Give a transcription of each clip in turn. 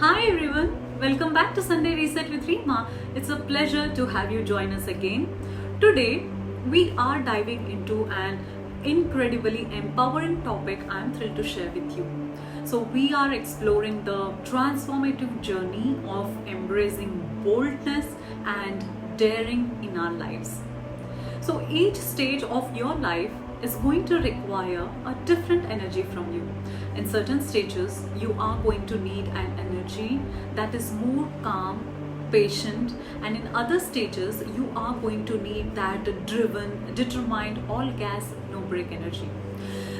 Hi everyone, welcome back to Sunday Reset with Reema. It's a pleasure to have you join us again. Today, we are diving into an incredibly empowering topic I'm thrilled to share with you. So, we are exploring the transformative journey of embracing boldness and daring in our lives. So each stage of your life is going to require a different energy from you. In certain stages, you are going to need an energy that is more calm, patient, and in other stages, you are going to need that driven, determined, all gas, no brake energy.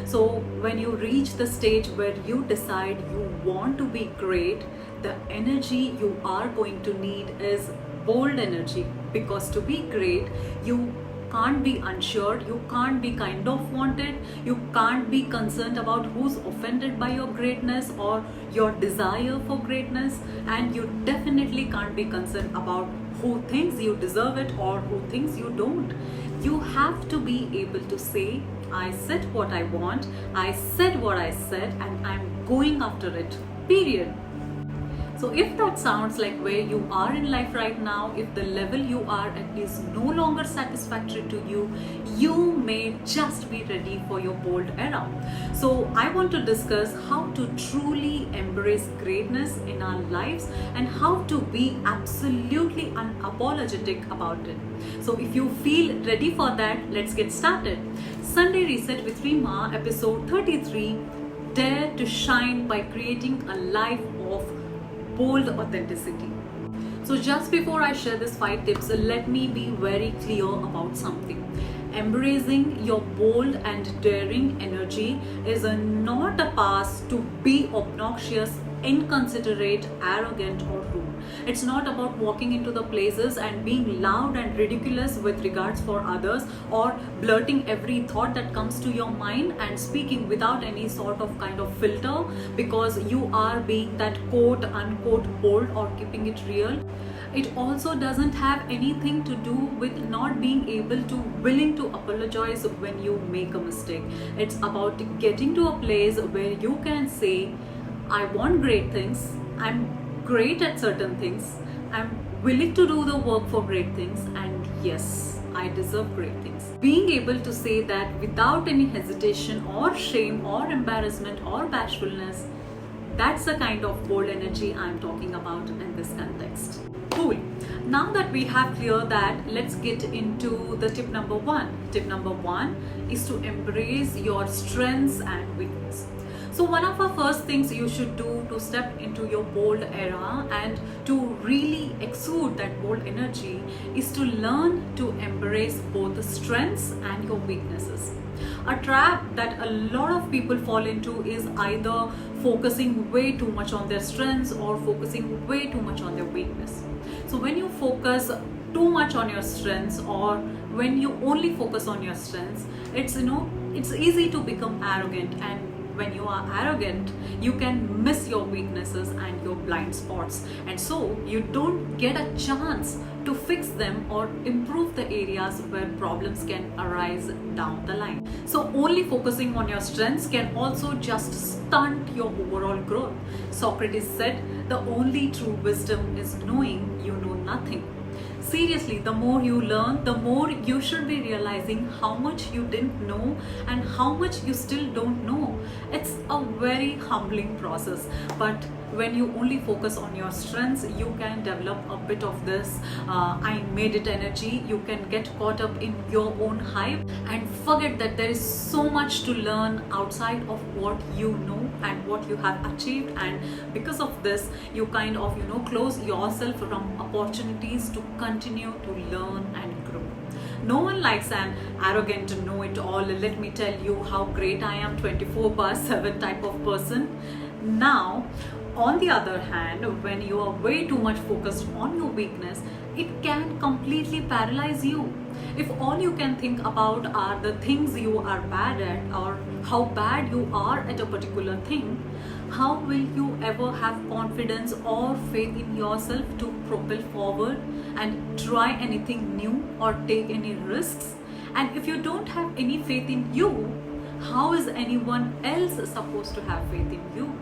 So when you reach the stage where you decide you want to be great, the energy you are going to need is bold energy, because to be great, you can't be unsure, you can't be kind of wanted, you can't be concerned about who's offended by your greatness or your desire for greatness, and you definitely can't be concerned about who thinks you deserve it or who thinks you don't. You have to be able to say, I said what I want, I said what I said, and I'm going after it, period. So if that sounds like where you are in life right now, if the level you are at is no longer satisfactory to you, you may just be ready for your bold era. So I want to discuss how to truly embrace greatness in our lives and how to be absolutely unapologetic about it. So if you feel ready for that, let's get started. Sunday Reset with Reema, episode 33, Dare to Shine by Creating a Life of Bold Authenticity. So just before I share these 5 tips, let me be very clear about something. Embracing your bold and daring energy is not a pass to be obnoxious, inconsiderate, arrogant, or rude. It's not about walking into the places and being loud and ridiculous with regards for others, or blurting every thought that comes to your mind and speaking without any sort of kind of filter because you are being that quote unquote bold or keeping it real. It also doesn't have anything to do with not being able to willing to apologize when you make a mistake. It's about getting to a place where you can say, I want great things, I'm great at certain things, I'm willing to do the work for great things, and yes, I deserve great things. Being able to say that without any hesitation or shame or embarrassment or bashfulness, that's the kind of bold energy I'm talking about in this context. Cool. Now that we have cleared that, let's get into the tip number 1. Tip number 1 is to embrace your strengths and weakness. So one of the first things you should do to step into your bold era and to really exude that bold energy is to learn to embrace both the strengths and your weaknesses. A trap that a lot of people fall into is either focusing way too much on their strengths or focusing way too much on their weakness. So when you focus too much on your strengths, or when you only focus on your strengths, it's easy to become arrogant, and when you are arrogant, you can miss your weaknesses and your blind spots, and so you don't get a chance to fix them or improve the areas where problems can arise down the line. So only focusing on your strengths can also just stunt your overall growth. Socrates said, the only true wisdom is knowing you know nothing. Seriously, the more you learn, the more you should be realizing how much you didn't know and how much you still don't know. It's a very humbling process, but when you only focus on your strengths, you can develop a bit of this I made it energy. You can get caught up in your own hype and forget that there is so much to learn outside of what you know and what you have achieved, and because of this you kind of close yourself from opportunities to continue to learn and grow. No one likes an arrogant know-it-all, let me tell you how great I am 24/7 type of person. Now, on the other hand, when you are way too much focused on your weakness, it can completely paralyze you. If all you can think about are the things you are bad at or how bad you are at a particular thing, how will you ever have confidence or faith in yourself to propel forward and try anything new or take any risks? And if you don't have any faith in you, how is anyone else supposed to have faith in you?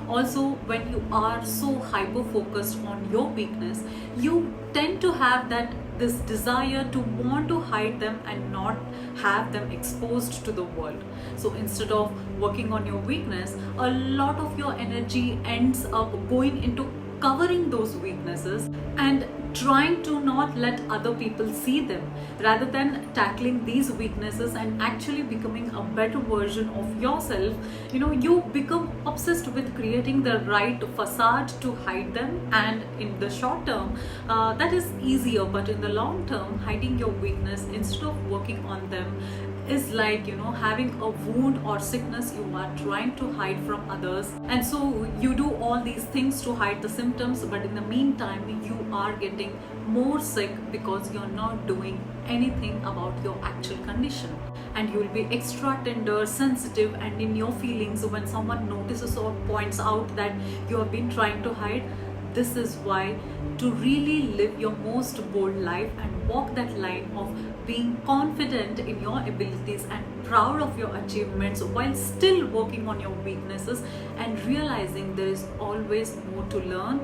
Also, when you are so hyper focused on your weakness, you tend to have this desire to want to hide them and not have them exposed to the world. So instead of working on your weakness, a lot of your energy ends up going into covering those weaknesses and trying to not let other people see them, rather than tackling these weaknesses and actually becoming a better version of yourself. You become obsessed with creating the right facade to hide them, and in the short term that is easier, but in the long term, hiding your weakness instead of working on them is like having a wound or sickness you are trying to hide from others. And so you do all these things to hide the symptoms, but in the meantime you are getting more sick because you're not doing anything about your actual condition. And you will be extra tender, sensitive, and in your feelings when someone notices or points out that you have been trying to hide. This is why, to really live your most bold life and walk that line of being confident in your abilities and proud of your achievements while still working on your weaknesses and realizing there is always more to learn,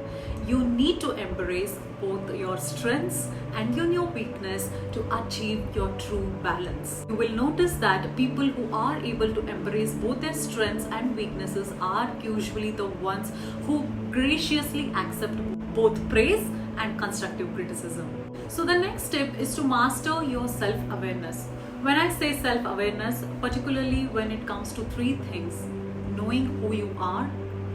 you need to embrace both your strengths and your weakness to achieve your true balance. You will notice that people who are able to embrace both their strengths and weaknesses are usually the ones who graciously accept both praise and constructive criticism. So the next step is to master your self-awareness. When I say self-awareness, particularly when it comes to three things: knowing who you are,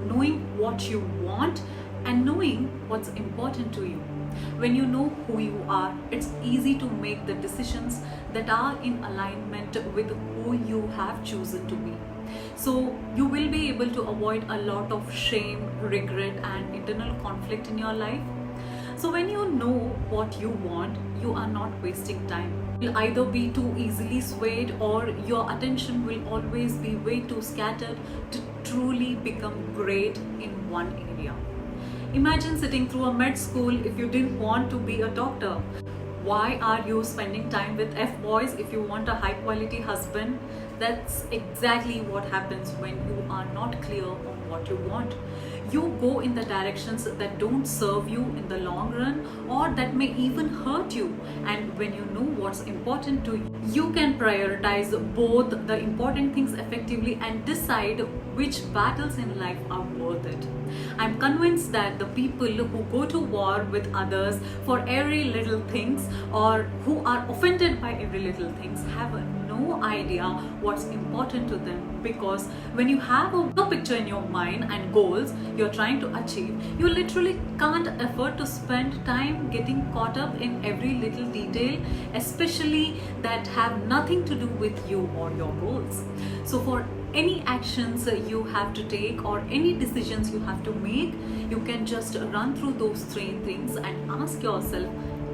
knowing what you want, and knowing what's important to you. When you know who you are, it's easy to make the decisions that are in alignment with who you have chosen to be. So you will be able to avoid a lot of shame, regret, and internal conflict in your life. So when you know what you want, you are not wasting time. You'll either be too easily swayed, or your attention will always be way too scattered to truly become great in one area. Imagine sitting through a med school if you didn't want to be a doctor. Why are you spending time with F-boys if you want a high quality husband? That's exactly what happens when you are not clear on what you want. You go in the directions that don't serve you in the long run, or that may even hurt you. And when you know what's important to you, you can prioritize both the important things effectively and decide which battles in life are worth it. I'm convinced that the people who go to war with others for every little things, or who are offended by every little things, have no idea what's important to them, because when you have a picture in your mind and goals you're trying to achieve, you literally can't afford to spend time getting caught up in every little detail, especially that have nothing to do with you or your goals. So for any actions you have to take or any decisions you have to make, you can just run through those three things and ask yourself,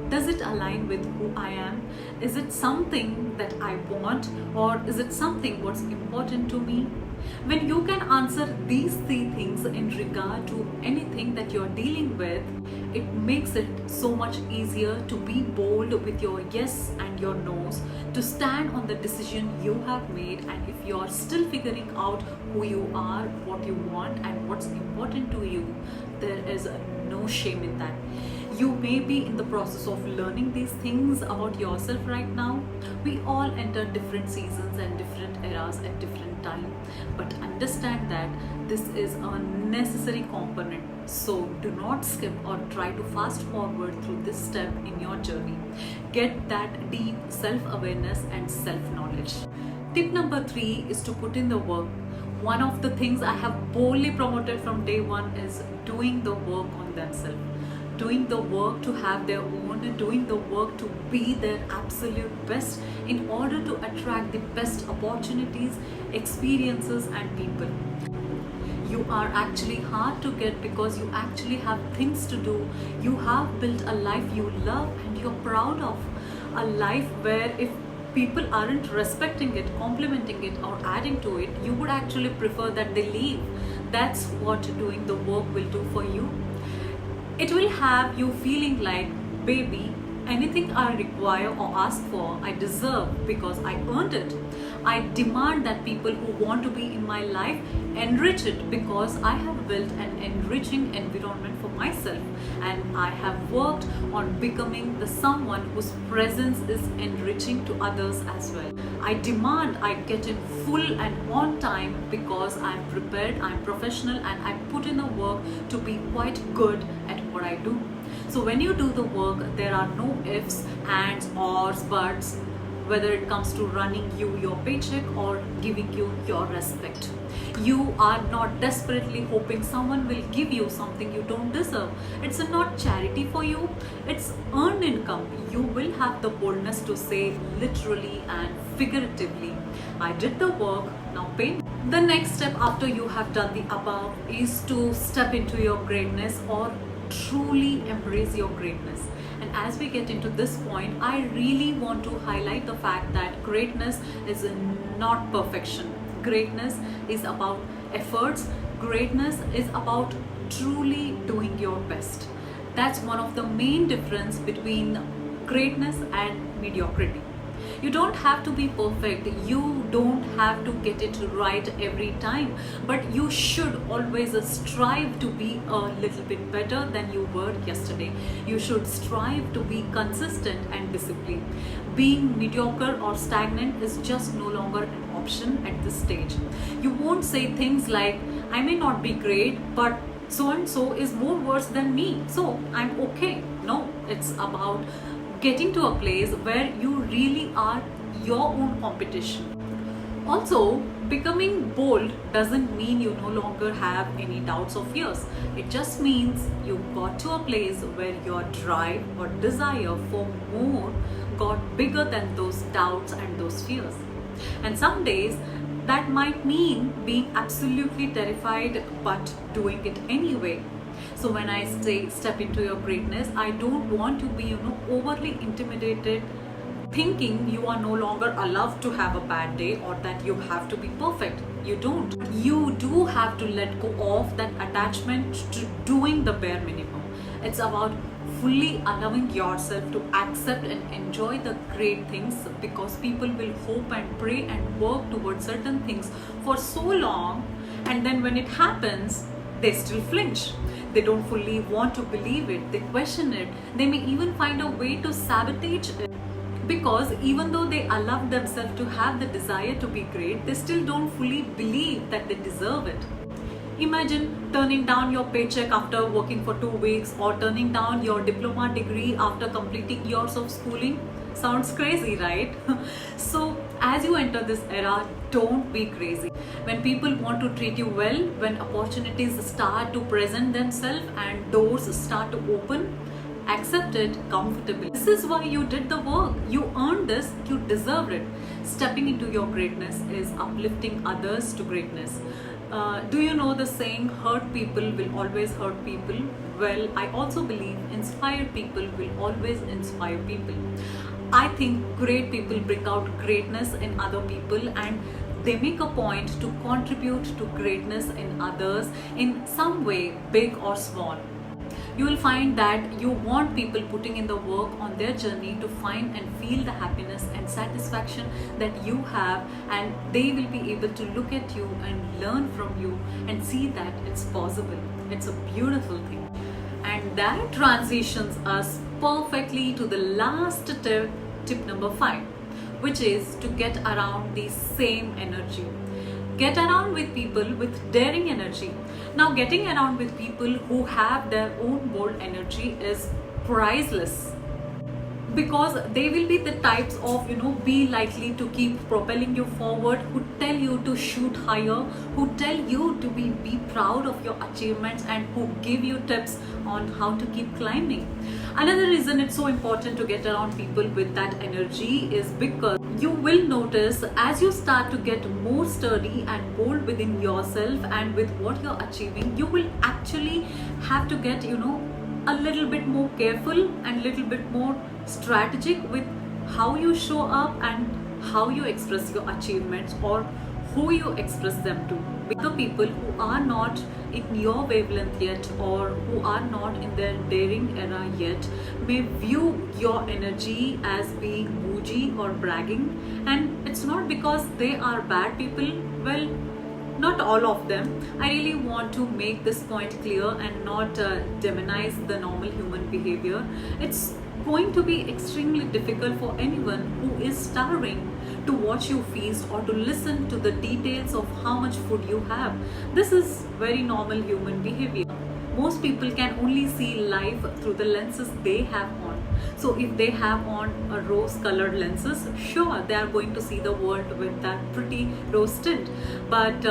does it align with who I am? Is it something that I want, or is it something what's important to me? When you can answer these three things in regard to anything that you're dealing with, it makes it so much easier to be bold with your yes and your no's, to stand on the decision you have made. And if you're still figuring out who you are, what you want, and what's important to you, there is no shame in that. You may be in the process of learning these things about yourself right now. We all enter different seasons and different eras at different times, but understand that this is a necessary component. So do not skip or try to fast forward through this step in your journey. Get that deep self-awareness and self-knowledge. Tip number 3 is to put in the work. One of the things I have boldly promoted from day one is doing the work on themselves. Doing the work to have their own, doing the work to be their absolute best in order to attract the best opportunities, experiences, and people. You are actually hard to get because you actually have things to do. You have built a life you love and you're proud of. A life where if people aren't respecting it, complimenting it, or adding to it, you would actually prefer that they leave. That's what doing the work will do for you. It will have you feeling like, baby, anything I require or ask for, I deserve because I earned it. I demand that people who want to be in my life enrich it, because I have built an enriching environment for myself, and I have worked on becoming the someone whose presence is enriching to others as well. I demand I get in full and on time, because I'm prepared, I'm professional, and I put in the work to be quite good at what I do. So when you do the work, there are no ifs, ands, ors, buts, whether it comes to running you your paycheck or giving you your respect. You are not desperately hoping someone will give you something you don't deserve. It's not charity for you, it's earned income. You will have the boldness to say literally and figuratively, I did the work, now pay me. The next step after you have done the above is to step into your greatness, or truly embrace your greatness. And as we get into this point, I really want to highlight the fact that greatness is not perfection. Greatness is about efforts. Greatness is about truly doing your best. That's one of the main difference between greatness and mediocrity. You don't have to be perfect, you don't have to get it right every time, but you should always strive to be a little bit better than you were yesterday. You should strive to be consistent and disciplined. Being mediocre or stagnant is just no longer an option at this stage. You won't say things like, I may not be great, but so and so is more worse than me, so I'm okay. No, it's about getting to a place where you really are your own competition. Also, becoming bold doesn't mean you no longer have any doubts or fears. It just means you got to a place where your drive or desire for more got bigger than those doubts and those fears. And some days that might mean being absolutely terrified but doing it anyway. So when I say step into your greatness, I don't want to be, overly intimidated, thinking you are no longer allowed to have a bad day or that you have to be perfect. You don't. You do have to let go of that attachment to doing the bare minimum. It's about fully allowing yourself to accept and enjoy the great things, because people will hope and pray and work towards certain things for so long, and then when it happens, they still flinch. They don't fully want to believe it, they question it, they may even find a way to sabotage it, because even though they allow themselves to have the desire to be great, they still don't fully believe that they deserve it. Imagine turning down your paycheck after working for 2 weeks, or turning down your diploma degree after completing years of schooling. Sounds crazy, right? So as you enter this era, don't be crazy. When people want to treat you well, when opportunities start to present themselves and doors start to open, accept it comfortably. This is why you did the work. You earned this, you deserve it. Stepping into your greatness is uplifting others to greatness. Do you know the saying, hurt people will always hurt people? Well, I also believe inspired people will always inspire people. I think great people bring out greatness in other people, and they make a point to contribute to greatness in others in some way, big or small. You will find that you want people putting in the work on their journey to find and feel the happiness and satisfaction that you have, and they will be able to look at you and learn from you and see that it's possible. It's a beautiful thing. And that transitions us perfectly to the last tip number 5, which is to get around the same energy. Get around with people with daring energy. Now, getting around with people who have their own bold energy is priceless, because they will be the types of, be likely to keep propelling you forward, who tell you to shoot higher, who tell you to be proud of your achievements, and who give you tips on how to keep climbing. Another reason it's so important to get around people with that energy is because you will notice as you start to get more sturdy and bold within yourself and with what you're achieving, you will actually have to get, a little bit more careful and little bit more strategic with how you show up and how you express your achievements, or who you express them to. The people who are not in your wavelength yet, or who are not in their daring era yet, may view your energy as being bougie or bragging. And it's not because they are bad people. Well, not all of them. I really want to make this point clear and not demonize the normal human behavior. It's going to be extremely difficult for anyone who is starving to watch you feast or to listen to the details of how much food you have. This is very normal human behavior. Most people can only see life through the lenses they have on. So if they have on a rose colored lenses, sure, they are going to see the world with that pretty rose tint. But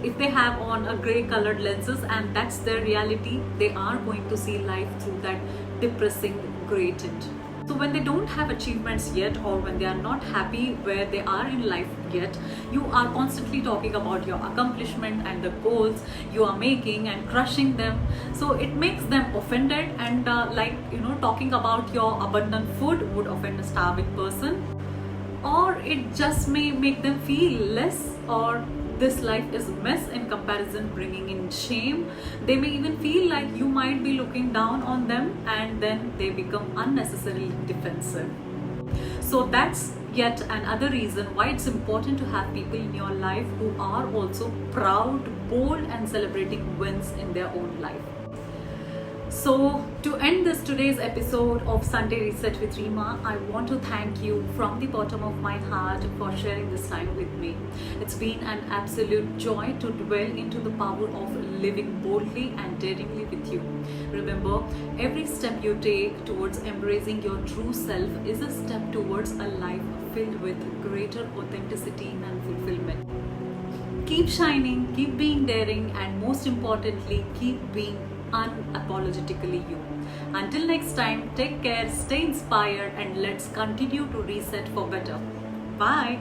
if they have on a gray colored lenses and that's their reality, they are going to see life through that depressing gray tint. So when they don't have achievements yet, or when they are not happy where they are in life yet, you are constantly talking about your accomplishment and the goals you are making and crushing them. So it makes them offended, and talking about your abundant food would offend a starving person. Or it just may make them feel less, or this life is a mess in comparison, bringing in shame. They may even feel like you might be looking down on them, and then they become unnecessarily defensive. So that's yet another reason why it's important to have people in your life who are also proud, bold, and celebrating wins in their own life. So to end today's episode of Sunday Reset with Reema, I want to thank you from the bottom of my heart for sharing this time with me. It's been an absolute joy to dwell into the power of living boldly and daringly with you. Remember, every step you take towards embracing your true self is a step towards a life filled with greater authenticity and fulfillment. Keep shining, keep being daring, and most importantly, keep being unapologetically you. Until next time, take care, stay inspired, and let's continue to reset for better. Bye.